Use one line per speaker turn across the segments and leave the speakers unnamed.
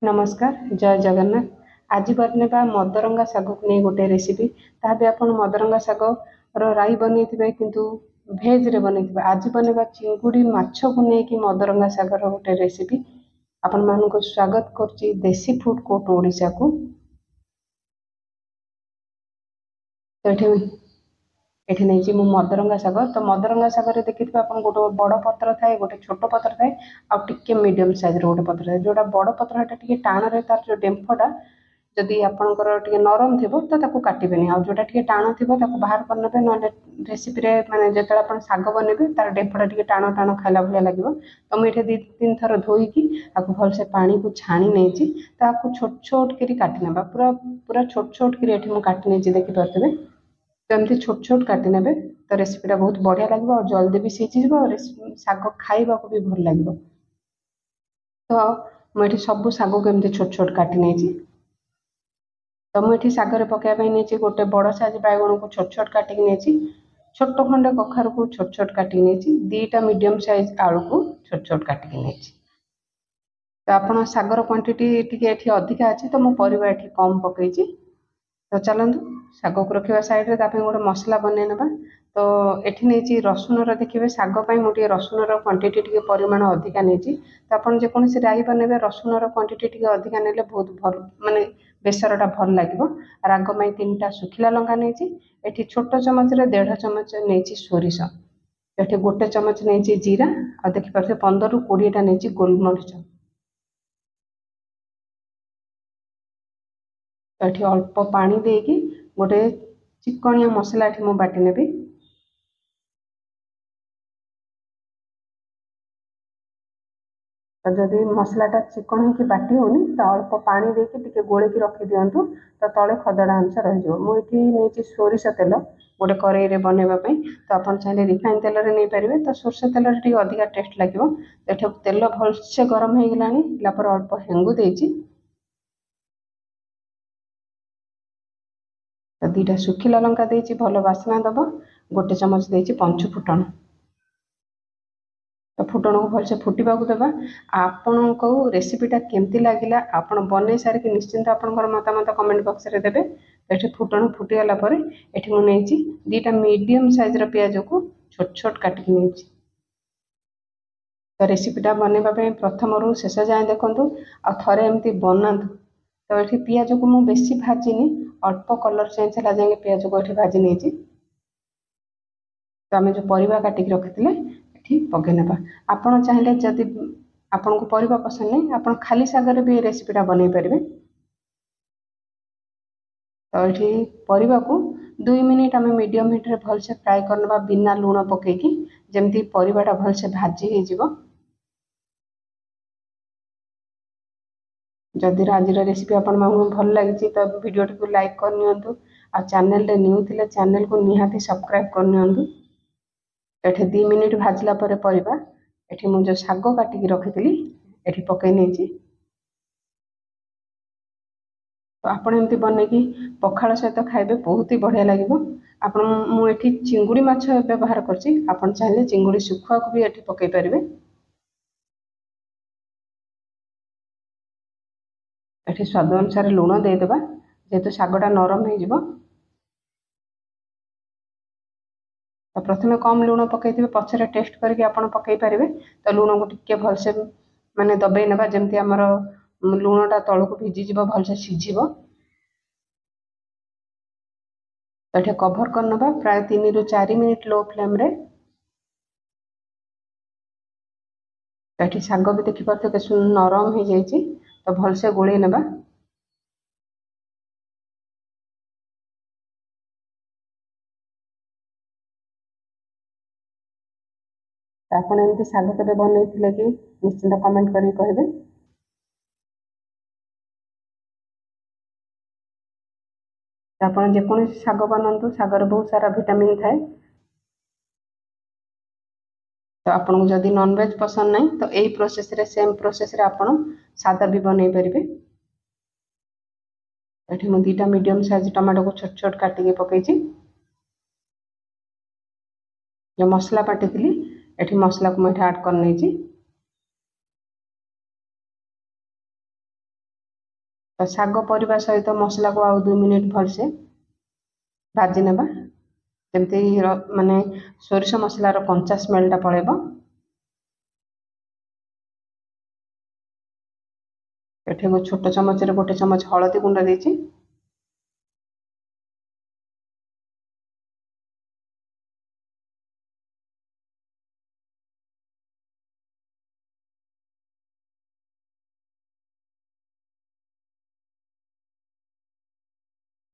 नमस्कार जय जगन्नाथ। आज बनेबा मदरंगा शाग को नहीं गोटे रेसिपी ता भी आप मदरंगा शाग राई बनई किंतु भेज रे बनई। आज बनेबा चिंगुड़ी माछ को लेकिन मदरंगा शाग गोटे रेसिपी आपण मानक स्वागत करछि देसी फूड कोर्ट ओडिशा को। तो एठी नहीं मु मदरंगा शाग तो मदरंगा शाग देखिए आप गोटे बड़ पत्र थाए गोटे छोट पत्र थाए आ टिके मीडियम साइज गोटे पत्र थाए जोटा बड़ पत्र टे टाण रहे तार जो डेम्फटा जदि आपंकर टे नरम थी तो ताको काटबेनि आ जोटा टे टाण थी बाहर करने ना रेसिपी माने जो आप शाग बनइबे तार डेम्फटा टे टाण टाण खाला भाया लगे। तो मुझे दी तीन थर धोईकी आपको भलसे पानी को छाणी नहीं छोट छोट करी काटी नेबा पूरा पूरा छोट छोट करी काटी नहीं देखिपे। तो एमती छोट छोट काटी नेबे तो रेसिपीटा बहुत बढ़िया लगे और जल्दी भी सीझीज और शाग खाइबा को भी भल लगे। तो मुझे सब शाग को एमती छोट छोट काटी नहीं। तो मुझे शागर पकाइबाई नहीं गोटे बड़ साइज बैगण को छोट छोट काटिक नहीं छोट खंडे कखार को छोट छोट काटिक नहीं दीटा मीडियम साइज आलू को छोट छोट काटिक नहीं। तो आप शागर क्वांटिटी टी अधिका अच्छी तो मो परिबा एठी कम पकईची। तो चलतु शाग को रखा साइड रे गोटे मसला बनई ना। तो एठी नहीं रसुन देखिए शाग मुझे रसुन क्वांटिटी टी परिमाण अधिका नहीं। तो आप जेकोसी राई बनइबे रसुन क्वांटिटी टी अधिका नेले बहुत भल माने बेसरटा भल लगे। राग में 3टा सुखिला लंका नहीं छोट चमच रे 1.5 चमच नहीं सोरिष ये गोटे चमच नहीं जीरा आ देखिए 15 ରୁ 20टा नहीं गोलमरीच। तो अल्प पानी देकी गोटे चिकनिया मसला मु बाटी नेबी। तो जदि मसलाटा चिकन होगी बाटी होनी तो अल्प पानी देकी टिके गोलेकी रखी दिंतु तो तले खदड़ा अंश रही। मुझे नहीं सोरिष तेल गोटे कड़ाई रे बनवाई तो आप चाहिए रिफाइन तेल रे नहीं पारे तो सोरष तेल टे अधिका टेस्ट लगे। तो ये तेल भलसे गरम हो गला अल्प हेंगु देची तो 2टा सुखिला लंका देची भल बास्ना दब गोटे चमच देची पंचु फुटण। तो फुटण को भलसे फुटा देवा। आपण को रेसिपीटा केमती लगिला आपण बनई सारिक निश्चिंत आपंकर मतामत कमेंट बॉक्स रे देबे। तो फुटण फुटीगला ये मुझे 2टा मीडियम साइज पियाज को छोट छोट काटिक नहीं। तो रेसिपीटा बनवाई प्रथम रू शेष जाए देखूँ आ थे एमती बनातु। तो ये पियाज को मुझे बेसी भाजिनी अल्प कलर चेंज है जाए पियाज को ये भाजी नहीं। तो आम जो परिवा काटिक रखी ये पकई ना आपड़ चाहिए जदि आपन को परिवा पसंद नहीं आप खाली शागर भी रेसिपीटा बनई पारे। तो ये परिवा को 2 मिनिट आम मीडियम हीट रे भलसे फ्राए करना बिना लुण पकईकी जमती परिवाटा भलसे भाजी हो। जदि आज रेसिपी आपण भल लगी तो वीडियो को लाइक करनी आ चैनल न्यू थे चैनल को निहाती सब्सक्राइब करनी। ये 2 मिनिट भाजला परिवा ये मुझे शाग काटिक रखी ये पकई नहीं। तो आप एमती बनईकी पखाड़ सहित खाइबे बहुत ही बढ़िया लगे। आप मुझे चिंगुड़ी माछ व्यवहार करछि आप चाहिए चिंगुड़ी सुखुआ को भी ये पकई पारे। ये स्वाद अनुसार लुण देदेबा जेहेतु शागटा नरम हो। तो प्रथम कम लुण पकई पचर टेस्ट करके आप पकई पारे। तो लुण को टिके भलसे माने दबे ना जमती आमर लुणटा तल को भिजिज भलसे सीझ। तो ये कभर करना प्राय 3 ରୁ 4 मिनिट लो फ्लेम रे। तो ये शाग भी देखिए के नरम हो जाए तो भलसे गोले ना। तो आप एमती शाग के बनई कि निश्चिंत कमेंट करके कहे। आप जेकोसी शाग बनातु शागर बहुत सारा विटामिन थाए। तो आपको जदि नॉनवेज पसंद नहीं तो यही प्रोसेस रे सेम प्रोसेस रे आप सादा भी बनई पारे। ये मुझे 2टा मीडियम साइज टमाटो को छोट छोट काटिक पकई जो मसला बाटी ये मसला को मुझे ऐड कर नहीं। तो शाग परिवा सहित मसला को आउ 2 मिनिट भलसे भाजी नेबा जमती माने सोरिष मसलार कंचा स्मेलटा पळेबो। एठे मो छोट चमच रे 1 चमच हळदी गुंड देछि।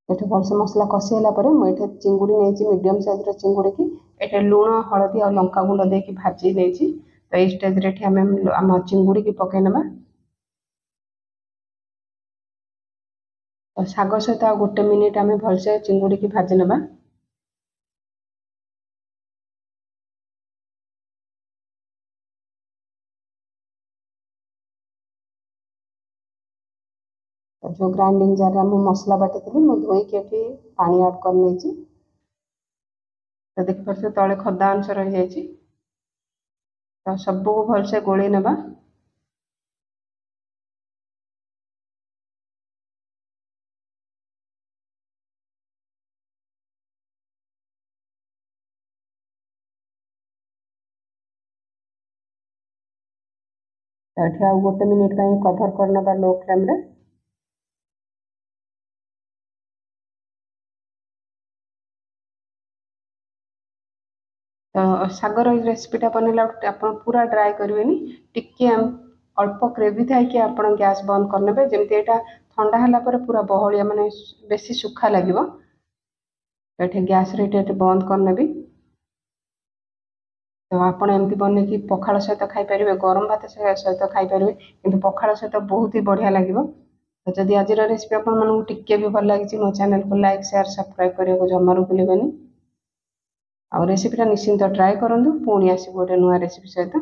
एठे भलसे मसला कषि होला परे मु एठे चिंगुड़ी नेछि मीडियम साइज रो चिंगुड़ी की एठे लूण हळदी और लंका गुंड देकी भाजी नेछि। तो ए स्टेज रे एठे हम चिंगुड़ी की पकै नेबा। तो शाग सहित 1 मिनिट आम भलसे चिंगुड़ी की भाजी नेबा। तो जो ग्राइंडिंग जार हम मसला बाटी मु धोई के एठी पानी ऐड कर नेछि। तो देख परछो तळे खदा अंश रहि जायछि। तो सब को भलसे गोळी नेबा। तो एठी 1 मिनिट पई कवर कर नेबा लो फ्लेम रे। तो सागर रेसिपीटा बनला आप पूरा ड्राई करेंगे टिके अल्प ग्रेवी थाई कि आप गैस बंद करने जमी यहाँ ठंडा है पूरा बहलिया माने बेसी सुखा लगे। तो गैस रे बंद करने तो आप एमती बन कि पखाड़ सहित खाईपर गरम भात सहित खाईपर कि पखाड़ सहित बहुत ही बढ़िया लगे। तो जदि आज रेसिपी आपके भी भल लगी मो चैनल को लाइक शेयर सब्सक्राइब करने को जमारू भूलें। और रेसिपीटा निश्चिंत ट्राए करूँ पुणी आसो गोटे नुआ रेसिपी सहित।